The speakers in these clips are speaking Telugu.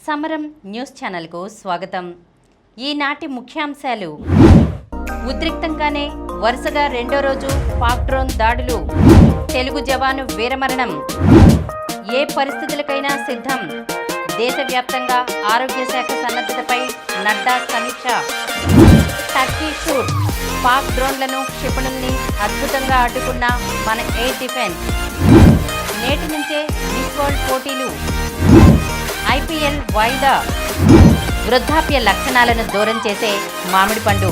సమరం న్యూస్ ఛానల్కు స్వాగతం. ఈనాటి ముఖ్యాంశాలు. ఉద్రిక్తంగానే వరుసగా రెండో రోజు పాక్ డ్రోన్ దాడులు. తెలుగు జవాను వీరమరణం. ఏ పరిస్థితులకైనా సిద్ధం. దేశవ్యాప్తంగా ఆరోగ్య శాఖ సన్నద్ధతపై నడ్డా సమీక్ష. Turkey shoot. పాక్ డ్రోన్లను క్షిపణుల్ని అద్భుతంగా అడ్డుకున్న మన ఎయిర్ డిఫెన్స్. నేటి నుంచే మిస్ వరల్డ్ పోటీలు. ఐపీఎల్ వాయిదా. వృద్ధాప్య లక్షణాలను దూరం చేసే మామిడి పండు.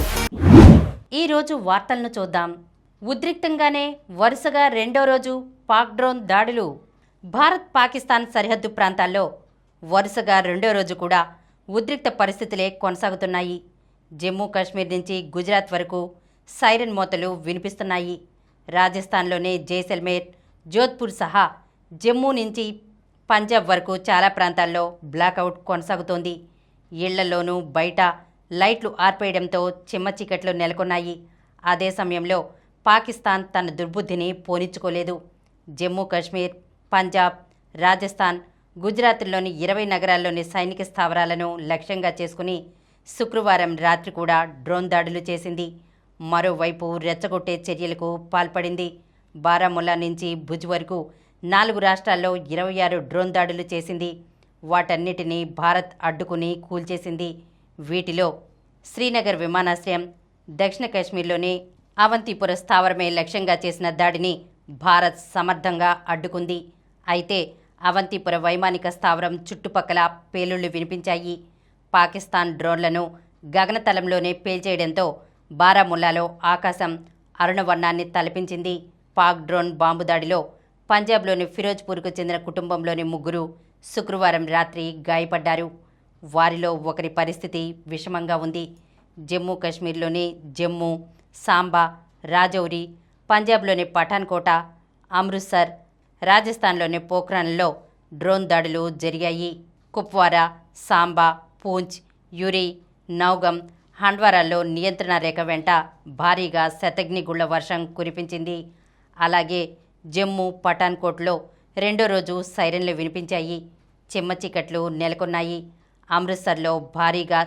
ఈరోజు వార్తలను చూద్దాం. ఉద్రిక్తంగానే వరుసగా రెండో రోజు పాక్ డ్రోన్ దాడులు. భారత్ పాకిస్తాన్ సరిహద్దు ప్రాంతాల్లో వరుసగా రెండో రోజు కూడా ఉద్రిక్త పరిస్థితులే కొనసాగుతున్నాయి. జమ్మూ కాశ్మీర్ నుంచి గుజరాత్ వరకు సైరన్ మోతలు వినిపిస్తున్నాయి. రాజస్థాన్లోని జైసల్మేర్, జోధ్పూర్ సహా జమ్మూ నుంచి పంజాబ్ వరకు చాలా ప్రాంతాల్లో బ్లాకౌట్ కొనసాగుతోంది. ఇళ్లలోనూ బయట లైట్లు ఆర్పేయడంతో చిమ్మ చీకట్లు నెలకొన్నాయి. అదే సమయంలో పాకిస్తాన్ తన దుర్బుద్ధిని పోనిచ్చుకోలేదు. జమ్మూ కాశ్మీర్, పంజాబ్, రాజస్థాన్, గుజరాత్లోని 20 నగరాల్లోని సైనిక స్థావరాలను లక్ష్యంగా చేసుకుని శుక్రవారం రాత్రి కూడా డ్రోన్ దాడులు చేసింది. మరోవైపు రెచ్చగొట్టే చర్యలకు పాల్పడింది. బారాముల్లా నుంచి భుజ్ వరకు 4 రాష్ట్రాల్లో 26 డ్రోన్ దాడులు చేసింది. వాటన్నిటినీ భారత్ అడ్డుకుని కూల్చేసింది. వీటిలో శ్రీనగర్ విమానాశ్రయం, దక్షిణ కాశ్మీర్లోని అవంతిపుర స్థావరమే లక్ష్యంగా చేసిన దాడిని భారత్ సమర్థంగా అడ్డుకుంది. అయితే అవంతిపుర వైమానిక స్థావరం చుట్టుపక్కల పేలుళ్లు వినిపించాయి. పాకిస్తాన్ డ్రోన్లను గగనతలంలోనే పేల్చేయడంతో బారాముల్లాలో ఆకాశం అరుణవర్ణాన్ని తలపించింది. పాక్ డ్రోన్ బాంబు దాడిలో పంజాబ్లోని ఫిరోజ్పూర్కు చెందిన కుటుంబంలోని 3 శుక్రవారం రాత్రి గాయపడ్డారు. వారిలో ఒకరి పరిస్థితి విషమంగా ఉంది. జమ్మూ కాశ్మీర్లోని జమ్మూ, సాంబా, రాజౌరి, పంజాబ్లోని పఠాన్కోట, అమృత్సర్, రాజస్థాన్లోని పోఖ్రాన్లో డ్రోన్ దాడులు జరిగాయి. కుప్వారా, సాంబా, పూంచ్, యురి, నౌగం, హండ్వారాల్లో నియంత్రణ రేఖ వెంట భారీగా శతఘ్నిగుళ్ల వర్షం కురిపించింది. అలాగే జమ్మూ, పఠాన్కోట్లో రెండో రోజు సైరన్లు వినిపించాయి. చిమ్మ చీకట్లు నెలకొన్నాయి. అమృత్సర్లో భారీగా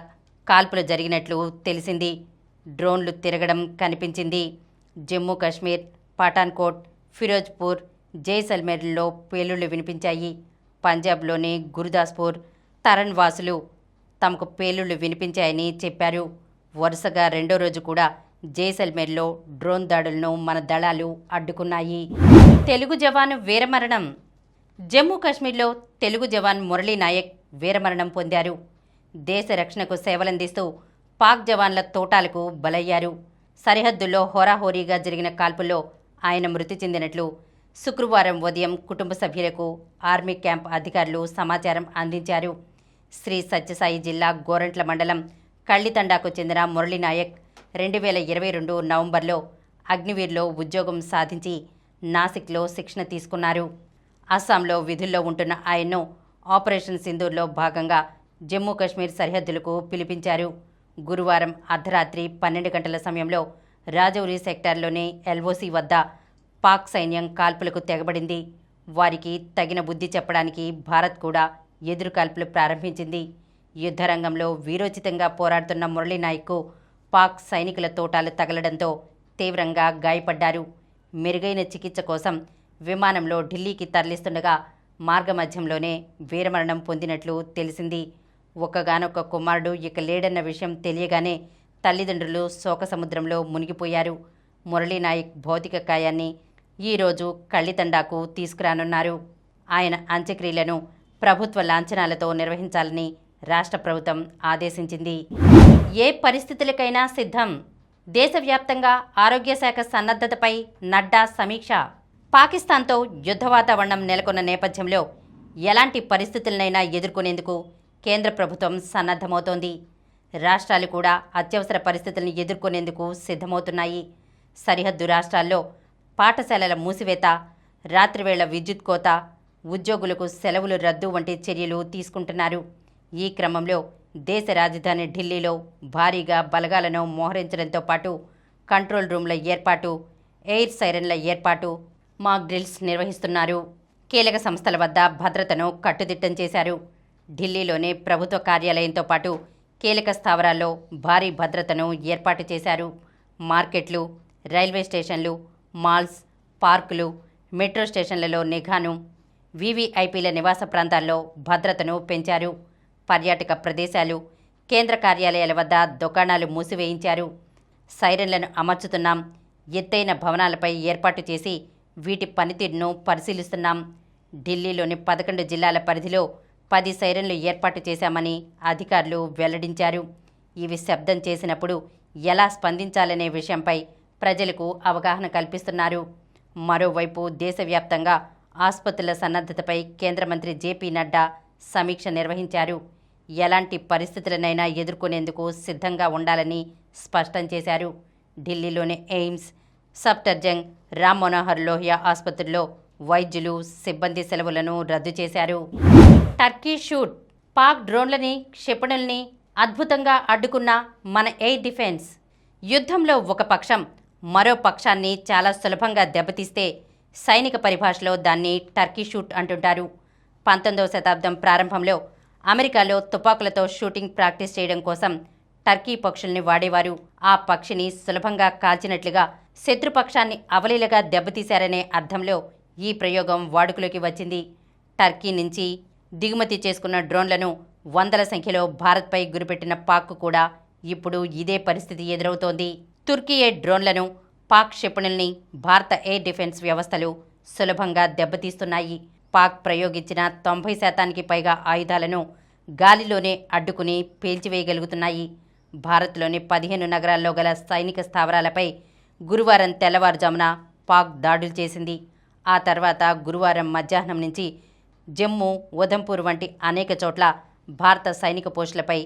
కాల్పులు జరిగినట్లు తెలిసింది. డ్రోన్లు తిరగడం కనిపించింది. జమ్మూ కాశ్మీర్, పఠాన్కోట్, ఫిరోజ్పూర్, జైసల్మేర్లో పేలుళ్లు వినిపించాయి. పంజాబ్లోని గురుదాస్పూర్, తరణ్ వాసులు తమకు పేలుళ్లు వినిపించాయని చెప్పారు. వరుసగా రెండో రోజు కూడా జైసల్మేర్లో డ్రోన్ దాడులను మన దళాలు అడ్డుకున్నాయి. తెలుగు జవాను వీరమరణం. జమ్మూ కాశ్మీర్లో తెలుగు జవాన్ మురళీ నాయక్ వీరమరణం పొందారు. దేశ రక్షణకు సేవలందిస్తూ పాక్ జవాన్ల తోటాలకు బలయ్యారు. సరిహద్దుల్లో హోరాహోరీగా జరిగిన కాల్పుల్లో ఆయన మృతి చెందినట్లు శుక్రవారం ఉదయం కుటుంబ సభ్యులకు ఆర్మీ క్యాంప్ అధికారులు సమాచారం అందించారు. శ్రీ సత్యసాయి జిల్లా గోరంట్ల మండలం కళ్లితండాకు చెందిన మురళీ నాయక్ 2022 నవంబర్లో అగ్నివీర్లో ఉద్యోగం సాధించి నాసిక్లో శిక్షణ తీసుకున్నారు. అస్సాంలో విధుల్లో ఉంటున్న ఆయన్ను ఆపరేషన్ సింధూర్లో భాగంగా జమ్మూ కాశ్మీర్ సరిహద్దులకు పిలిపించారు. గురువారం అర్ధరాత్రి 12 గంటల సమయంలో రాజౌరి సెక్టార్లోని ఎల్ఓసి వద్ద పాక్ సైన్యం కాల్పులకు తెగబడింది. వారికి తగిన బుద్ధి చెప్పడానికి భారత్ కూడా ఎదురు కాల్పులు ప్రారంభించింది. యుద్ధరంగంలో వీరోచితంగా పోరాడుతున్న మురళీ నాయక్కు పాక్ సైనికుల తోటాలు తగలడంతో తీవ్రంగా గాయపడ్డారు. మెరుగైన చికిత్స కోసం విమానంలో ఢిల్లీకి తరలిస్తుండగా మార్గమధ్యంలోనే వీరమరణం పొందినట్లు తెలిసింది. ఒక్కగానొక్క కుమారుడు ఇక లేడన్న విషయం తెలియగానే తల్లిదండ్రులు శోకసముద్రంలో మునిగిపోయారు. మురళీ నాయక్ భౌతిక కాయాన్ని ఈరోజు కళ్లితండాకు తీసుకురానున్నారు. ఆయన అంత్యక్రియలను ప్రభుత్వ లాంఛనాలతో నిర్వహించాలని రాష్ట్ర ప్రభుత్వం ఆదేశించింది. ఏ పరిస్థితులకైనా సిద్ధం. దేశవ్యాప్తంగా ఆరోగ్య శాఖ సన్నద్ధతపై నడ్డా సమీక్ష. పాకిస్తాన్తో యుద్ధ వాతావరణం నెలకొన్న నేపథ్యంలో ఎలాంటి పరిస్థితులనైనా ఎదుర్కొనేందుకు కేంద్ర ప్రభుత్వం సన్నద్ధమవుతోంది. రాష్ట్రాలు కూడా అత్యవసర పరిస్థితులను ఎదుర్కొనేందుకు సిద్ధమవుతున్నాయి. సరిహద్దు రాష్ట్రాల్లో పాఠశాలల మూసివేత, రాత్రివేళ విద్యుత్ కోత, ఉద్యోగులకు సెలవులు రద్దు వంటి చర్యలు తీసుకుంటున్నారు. ఈ క్రమంలో దేశ రాజధాని ఢిల్లీలో భారీగా బలగాలను మోహరించడంతో పాటు కంట్రోల్ రూమ్ల ఏర్పాటు, ఎయిర్ సైరన్ల ఏర్పాటు, మాక్ డ్రిల్స్ నిర్వహిస్తున్నారు. కీలక సంస్థల వద్ద భద్రతను కట్టుదిట్టం చేశారు. ఢిల్లీలోని ప్రభుత్వ కార్యాలయంతో పాటు కీలక స్థావరాల్లో భారీ భద్రతను ఏర్పాటు చేశారు. మార్కెట్లు, రైల్వే స్టేషన్లు, మాల్స్, పార్కులు, మెట్రో స్టేషన్లలో నిఘాను, వీవీఐపీల నివాస ప్రాంతాల్లో భద్రతను పెంచారు. పర్యాటక ప్రదేశాలు, కేంద్ర కార్యాలయాల వద్ద దుకాణాలు మూసివేయించారు. సైరన్లను అమర్చుతున్నాం, ఎత్తైన భవనాలపై ఏర్పాటు చేసి వీటి పనితీరును పరిశీలిస్తున్నాం. ఢిల్లీలోని 11 జిల్లాల పరిధిలో 10 సైరన్లు ఏర్పాటు చేశామని అధికారులు వెల్లడించారు. ఇవి శబ్దం చేసినప్పుడు ఎలా స్పందించాలనే విషయంపై ప్రజలకు అవగాహన కల్పిస్తున్నారు. మరోవైపు దేశవ్యాప్తంగా ఆసుపత్రుల సన్నద్ధతపై కేంద్ర మంత్రి జేపీ నడ్డా సమీక్ష నిర్వహించారు. ఎలాంటి పరిస్థితులనైనా ఎదుర్కొనేందుకు సిద్ధంగా ఉండాలని స్పష్టం చేశారు. ఢిల్లీలోని ఎయిమ్స్, సఫ్దర్జంగ్, రామ్ మనోహర్ లోహియా ఆసుపత్రుల్లో వైద్యులు, సిబ్బంది సెలవులను రద్దు చేశారు. టర్కీ షూట్, పాక్ డ్రోన్లని, క్షిపణుల్ని అద్భుతంగా అడ్డుకున్న మన ఎయిర్ డిఫెన్స్. యుద్ధంలో ఒక పక్షం మరో పక్షాన్ని చాలా సులభంగా దెబ్బతీస్తే సైనిక పరిభాషలో దాన్ని టర్కీ షూట్ అంటుంటారు. 19వ శతాబ్దం ప్రారంభంలో అమెరికాలో తుపాకులతో షూటింగ్ ప్రాక్టీస్ చేయడం కోసం టర్కీ పక్షుల్ని వాడేవారు. ఆ పక్షిని సులభంగా కాల్చినట్లుగా శత్రుపక్షాన్ని అవలీలగా దెబ్బతీశారనే అర్థంలో ఈ ప్రయోగం వాడుకలోకి వచ్చింది. టర్కీ నుంచి దిగుమతి చేసుకున్న డ్రోన్లను వందల సంఖ్యలో భారత్పై గురిపెట్టిన పాక్ కూడా ఇప్పుడు ఇదే పరిస్థితి ఎదురవుతోంది. తుర్కీ ఎయిర్ డ్రోన్లను, పాక్ క్షిపణుల్ని భారత ఎయిర్ డిఫెన్స్ వ్యవస్థలు సులభంగా దెబ్బతీస్తున్నాయి. పాక్ ప్రయోగించిన 90% పైగా ఆయుధాలను గాలిలోనే అడ్డుకుని పేల్చివేయగలుగుతున్నాయి. భారత్లోని 15 నగరాల్లో గల సైనిక స్థావరాలపై గురువారం తెల్లవారుజామున పాక్ దాడులు చేసింది. ఆ తర్వాత గురువారం మధ్యాహ్నం నుంచి జమ్మూ, ఉధంపూర్ వంటి అనేక చోట్ల భారత సైనిక పోస్టులపై,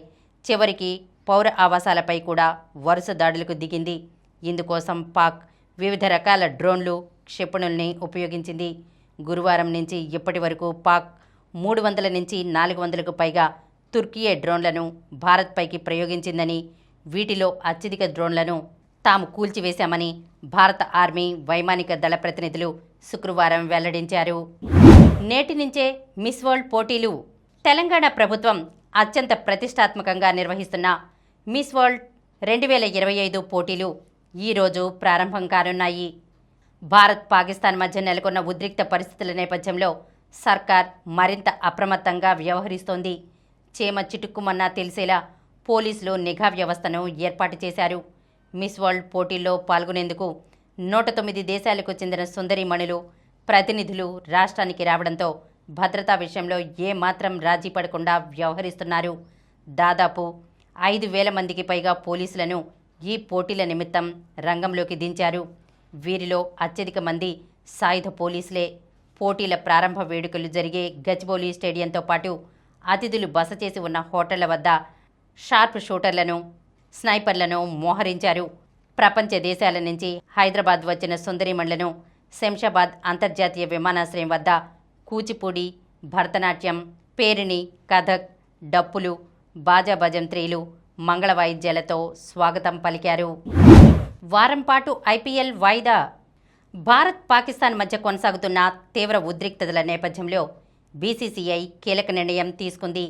చివరికి పౌర ఆవాసాలపై కూడా వరుస దాడులకు దిగింది. ఇందుకోసం పాక్ వివిధ రకాల డ్రోన్లు, క్షిపణుల్ని ఉపయోగించింది. గురువారం నుంచి ఇప్పటి వరకు పాక్ 300 నుంచి 400కు పైగా తుర్కియే డ్రోన్లను భారత్పైకి ప్రయోగించిందని, వీటిలో అత్యధిక డ్రోన్లను తాము కూల్చివేశామని భారత ఆర్మీ వైమానిక దళ ప్రతినిధులు శుక్రవారం వెల్లడించారు. నేటి నుంచే మిస్ వరల్డ్ పోటీలు. తెలంగాణ ప్రభుత్వం అత్యంత ప్రతిష్టాత్మకంగా నిర్వహిస్తున్న మిస్ వరల్డ్ 2025 పోటీలు ఈరోజు ప్రారంభం కానున్నాయి. భారత్, పాకిస్తాన్ మధ్య నెలకొన్న ఉద్రిక్త పరిస్థితుల నేపథ్యంలో సర్కార్ మరింత అప్రమత్తంగా వ్యవహరిస్తోంది. చీమ చిటుక్కుమన్నా తెలిసేలా పోలీసులు నిఘా వ్యవస్థను ఏర్పాటు చేశారు. మిస్ వరల్డ్ పోటీల్లో పాల్గొనేందుకు 109 దేశాలకు చెందిన సుందరీమణులు, ప్రతినిధులు రాష్ట్రానికి రావడంతో భద్రతా విషయంలో ఏమాత్రం రాజీ పడకుండా వ్యవహరిస్తున్నారు. దాదాపు 5,000 మందికి పైగా పోలీసులను ఈ పోటీల నిమిత్తం రంగంలోకి దించారు. వీరిలో అత్యధిక మంది సాయుధ పోలీసులే. పోటీల ప్రారంభ వేడుకలు జరిగే గచ్చిబౌలి స్టేడియంతో పాటు అతిథులు బస చేసి ఉన్న హోటళ్ల వద్ద షార్ప్ షూటర్లను, స్నైపర్లను మోహరించారు. ప్రపంచ దేశాల నుంచి హైదరాబాద్ వచ్చిన సుందరీమణులను శంషాబాద్ అంతర్జాతీయ విమానాశ్రయం వద్ద కూచిపూడి, భరతనాట్యం, పేరిణి, కథక్, డప్పులు, బాజా భజంత్రీలు, మంగళ వాయిద్యాలతో స్వాగతం పలికారు. వారం పాటు ఐపీఎల్ వాయిదా. భారత్, పాకిస్తాన్ మధ్య కొనసాగుతున్న తీవ్ర ఉద్రిక్తతల నేపథ్యంలో బీసీసీఐ కీలక నిర్ణయం తీసుకుంది.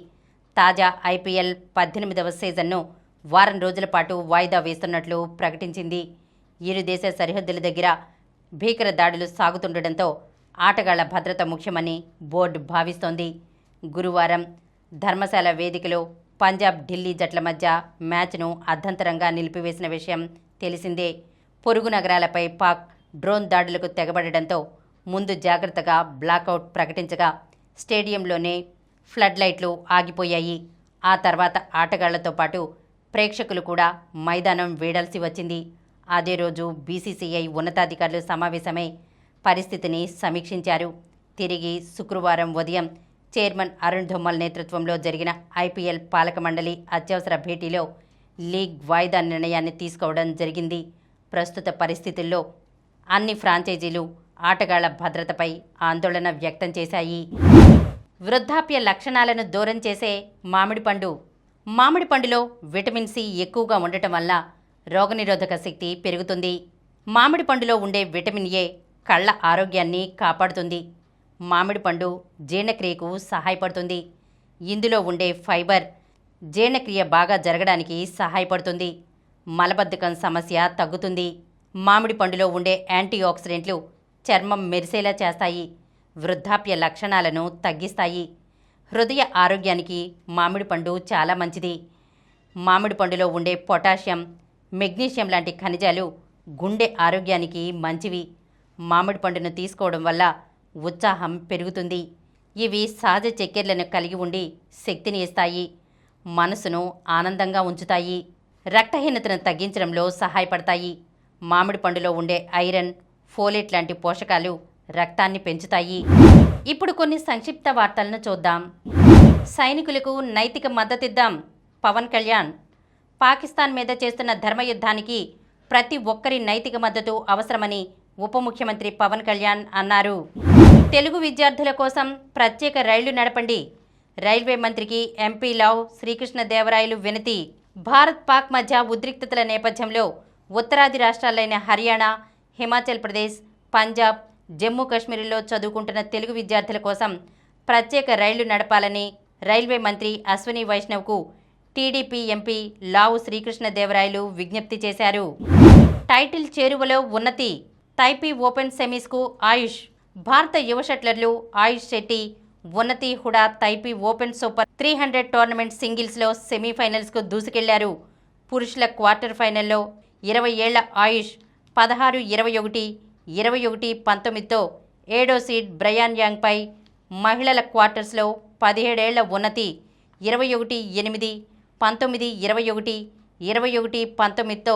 తాజా ఐపీఎల్ 18వ సీజన్ను వారం రోజుల పాటు వాయిదా వేస్తున్నట్లు ప్రకటించింది. ఇరు దేశ సరిహద్దుల దగ్గర భీకర దాడులు సాగుతుండటంతో ఆటగాళ్ల భద్రత ముఖ్యమని బోర్డు భావిస్తోంది. గురువారం ధర్మశాల వేదికలో పంజాబ్, ఢిల్లీ జట్ల మధ్య మ్యాచ్ను అర్ధంతరంగా నిలిపివేసిన విషయం తెలిసిందే. పొరుగు నగరాలపై పాక్ డ్రోన్ దాడులకు తెగబడడంతో ముందు జాగ్రత్తగా బ్లాకౌట్ ప్రకటించగా స్టేడియంలోనే ఫ్లడ్ లైట్లు ఆగిపోయాయి. ఆ తర్వాత ఆటగాళ్లతో పాటు ప్రేక్షకులు కూడా మైదానం వీడాల్సి వచ్చింది. అదే రోజు బీసీసీఐ ఉన్నతాధికారులు సమావేశమై పరిస్థితిని సమీక్షించారు. తిరిగి శుక్రవారం ఉదయం చైర్మన్ అరుణ్ ధుమ్మల్ నేతృత్వంలో జరిగిన ఐపీఎల్ పాలక మండలి అత్యవసర భేటీలో లీగ్ వాయిదా నిర్ణయాన్ని తీసుకోవడం జరిగింది. ప్రస్తుత పరిస్థితుల్లో అన్ని ఫ్రాంచైజీలు ఆటగాళ్ల భద్రతపై ఆందోళన వ్యక్తం చేశాయి. వృద్ధాప్య లక్షణాలను దూరం చేసే మామిడి పండు. మామిడి పండులో విటమిన్ సి ఎక్కువగా ఉండటం వల్ల రోగనిరోధక శక్తి పెరుగుతుంది. మామిడి పండులో ఉండే విటమిన్ ఏ కళ్ళ ఆరోగ్యాన్ని కాపాడుతుంది. మామిడి పండు జీర్ణక్రియకు సహాయపడుతుంది. ఇందులో ఉండే ఫైబర్ జీర్ణక్రియ బాగా జరగడానికి సహాయపడుతుంది. మలబద్ధకం సమస్య తగ్గుతుంది. మామిడి పండులో ఉండే యాంటీఆక్సిడెంట్లు చర్మం మెరిసేలా చేస్తాయి. వృద్ధాప్య లక్షణాలను తగ్గిస్తాయి. హృదయ ఆరోగ్యానికి మామిడి పండు చాలా మంచిది. మామిడి పండులో ఉండే పొటాషియం, మెగ్నీషియం లాంటి ఖనిజాలు గుండె ఆరోగ్యానికి మంచివి. మామిడి పండును తీసుకోవడం వల్ల ఉత్సాహం పెరుగుతుంది. ఇవి సహజ చక్కెరలను కలిగి ఉండి శక్తిని ఇస్తాయి. మనసును ఆనందంగా ఉంచుతాయి. రక్తహీనతను తగ్గించడంలో సహాయపడతాయి. మామిడి పండులో ఉండే ఐరన్, ఫోలేట్ లాంటి పోషకాలు రక్తాన్ని పెంచుతాయి. ఇప్పుడు కొన్ని సంక్షిప్త వార్తలను చూద్దాం. సైనికులకు నైతిక మద్దతిద్దాం. పవన్ కళ్యాణ్. పాకిస్తాన్ మీద చేస్తున్న ధర్మయుద్ధానికి ప్రతి ఒక్కరి నైతిక మద్దతు అవసరమని ఉప ముఖ్యమంత్రి పవన్ కళ్యాణ్ అన్నారు. తెలుగు విద్యార్థుల కోసం ప్రత్యేక రైళ్లు నడపండి. రైల్వే మంత్రికి ఎంపీ లావ్ శ్రీకృష్ణదేవరాయలు వినతి. భారత్ పాక్ మధ్య ఉద్రిక్తతల నేపథ్యంలో ఉత్తరాది రాష్ట్రాలైన హర్యానా, హిమాచల్ ప్రదేశ్, పంజాబ్, జమ్మూ కాశ్మీర్లో చదువుకుంటున్న తెలుగు విద్యార్థుల కోసం ప్రత్యేక రైళ్లు నడపాలని రైల్వే మంత్రి అశ్విని వైష్ణవ్కు టీడీపీ ఎంపీ లావు శ్రీకృష్ణదేవరాయలు విజ్ఞప్తి చేశారు. టైటిల్ చేరువలో ఉన్నతి. తైపీ ఓపెన్ సెమీస్కు ఆయుష్. భారత యువ షట్లర్లు Ayush Shetty, Unnati Hooda Taipei open super 300 tournament సింగిల్స్లో సెమీఫైనల్స్కు దూసుకెళ్లారు. పురుషుల క్వార్టర్ ఫైనల్లో 20 ఏళ్ల ఆయుష్ 16-21, 21-19తో 7వ సీడ్ బ్రయాన్ యాంగ్పై, మహిళల క్వార్టర్స్లో 17 ఏళ్ల ఉన్నతి 21-8, 19-21, 21-19తో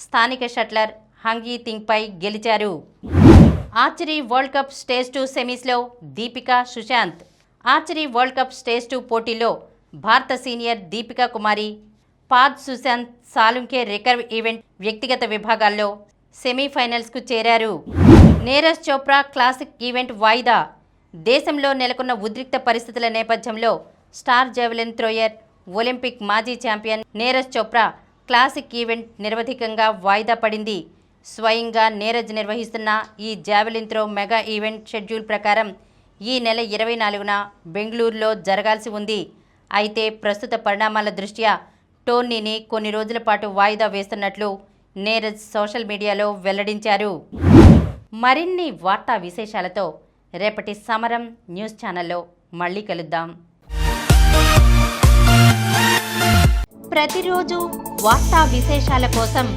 స్థానిక షట్లర్ హంగీ థింగ్పై గెలిచారు. ఆర్చరీ వరల్డ్ కప్ స్టేజ్ 2 సెమీస్లో Deepika, Sushant. Archery world cup stage 2 పోటీలో భారత senior Deepika Kumari, Parth Sushant Salunkhe recurve event వ్యక్తిగత విభాగాల్లో సెమీఫైనల్స్కు చేరారు. నీరజ్ చోప్రా క్లాసిక్ ఈవెంట్ వాయిదా. దేశంలో నెలకొన్న ఉద్రిక్త పరిస్థితుల నేపథ్యంలో స్టార్ జావెలిన్ థ్రోయర్, ఒలింపిక్ మాజీ champion Neeraj Chopra classic event నిరవధికంగా వాయిదా పడింది. స్వయంగా నీరజ్ నిర్వహిస్తున్న ఈ javelin throw mega event schedule ప్రకారం ఈ నెల 24న బెంగళూరులో జరగాల్సి ఉంది. అయితే ప్రస్తుత పరిణామాల దృష్ట్యా టోర్నీని కొన్ని రోజుల పాటు వాయిదా వేస్తున్నట్లు నీరజ్ సోషల్ మీడియాలో వెల్లడించారు. మరిన్ని వార్తా విశేషాలతో రేపటి సమరం న్యూస్ ఛానల్లో మళ్ళీ కలుద్దాం. ప్రతిరోజు వార్తా విశేషాల కోసం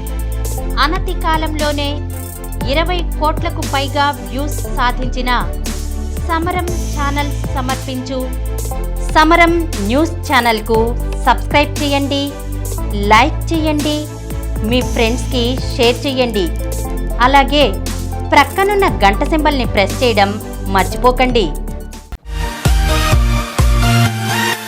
అనతి కాలంలోనే 20 కోట్లకు పైగా వ్యూస్ సాధించిన సమరం ఛానల్ సమర్పించు సమరం న్యూస్ ఛానల్కు సబ్స్క్రైబ్ చేయండి, లైక్ చేయండి, మీ ఫ్రెండ్స్కి షేర్ చేయండి. అలాగే ప్రక్కనున్న గంట సింబల్ని ప్రెస్ చేయడం మర్చిపోకండి.